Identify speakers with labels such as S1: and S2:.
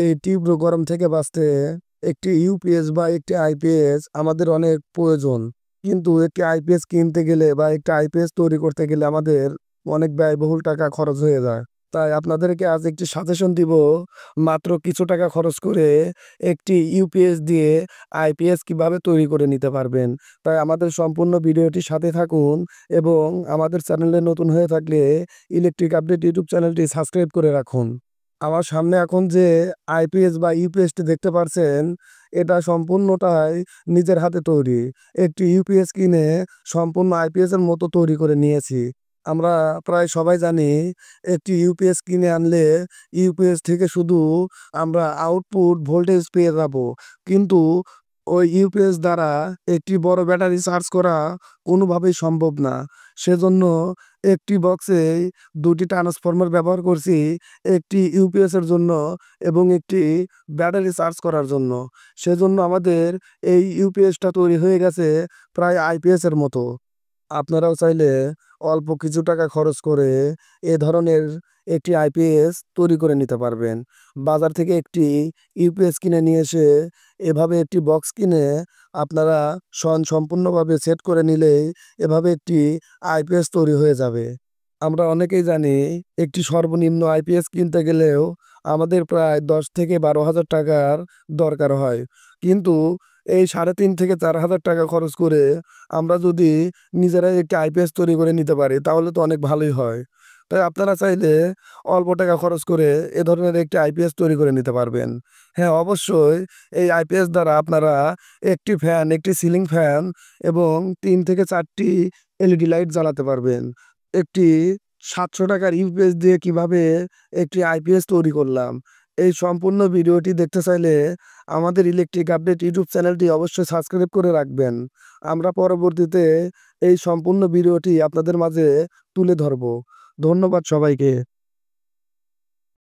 S1: এই তীব্র গরম থেকে বাঁচতে একটি ইউপিএস বা একটি আইপিএস আমাদের অনেক প্রয়োজন। কিন্তু একটি আইপিএস কিনতে গেলে বা একটি আইপিএস তৈরি করতে গেলে আমাদের অনেক ব্যয়বহুল টাকা খরচ হয়ে যায়। তাই আপনাদেরকে আজ একটি সাজেশন দিব, মাত্র কিছু টাকা খরচ করে একটি ইউপিএস দিয়ে আইপিএস কিভাবে তৈরি করে নিতে পারবেন। তাই আমাদের সম্পূর্ণ ভিডিওটির সাথে থাকুন এবং আমাদের চ্যানেলে নতুন হয়ে থাকলে ইলেকট্রিক আপডেট ইউটিউব চ্যানেলটি সাবস্ক্রাইব করে রাখুন। আমার সামনে এখন যে আইপিএস বা ইউপিএসটি দেখতে পারছেন, এটা সম্পূর্ণটাই নিজের হাতে তৈরি। একটি ইউপিএস কিনে সম্পূর্ণ আইপিএস এর মতো তৈরি করে নিয়েছি। আমরা প্রায় সবাই জানি, একটি ইউপিএস কিনে আনলে ইউপিএস থেকে শুধু আমরা আউটপুট ভোল্টেজ পেয়ে যাব, কিন্তু ওই ইউপিএস দ্বারা একটি বড় ব্যাটারি চার্জ করা কোনোভাবেই সম্ভব না। সেজন্য একটি বক্সে দুটি ট্রান্সফরমার ব্যবহার করছি, একটি ইউপিএস এর জন্য এবং একটি ব্যাটারি চার্জ করার জন্য। সেজন্য আমাদের এই ইউপিএসটা তৈরি হয়ে গেছে প্রায় আইপিএস এর মতো। আপনারাও চাইলে অল্প কিছু টাকা খরচ করে এ ধরনের একটি আইপিএস তৈরি করে নিতে পারবেন। বাজার থেকে একটি ইউপিএস কিনে নিয়ে এসে এভাবে একটি বক্স কিনে আপনারা সম্পূর্ণভাবে সেট করে নিলেই এভাবে একটি আইপিএস তৈরি হয়ে যাবে। আমরা অনেকেই জানি, একটি সর্বনিম্ন আইপিএস কিনতে গেলেও আমাদের প্রায় 10 থেকে 12 হাজার টাকার দরকার হয়। কিন্তু এই 3.5 থেকে 4 হাজার টাকা খরচ করে আমরা যদি নিজেরাই একটি আইপিএস তৈরি করে নিতে পারি, তাহলে তো অনেক ভালোই হয়। তাই আপনারা চাইলে অল্প টাকা খরচ করে এ ধরনের একটি আইপিএস তৈরি করে নিতে পারবেন। হ্যাঁ, অবশ্যই এই আইপিএস দ্বারা আপনারা একটি ফ্যান, একটি সিলিং ফ্যান এবং 3 থেকে 4টি এলইডি লাইট জ্বালাতে পারবেন। একটি 700 টাকার ইউপিএস দিয়ে কিভাবে একটি আইপিএস তৈরি করলাম, এই সম্পূর্ণ ভিডিওটি দেখতে চাইলে আমাদের ইলেকট্রিক আপডেট ইউটিউব চ্যানেলটি অবশ্যই সাবস্ক্রাইব করে রাখবেন। আমরা পরবর্তীতে এই সম্পূর্ণ ভিডিওটি আপনাদের মাঝে তুলে ধরব। ধন্যবাদ সবাইকে।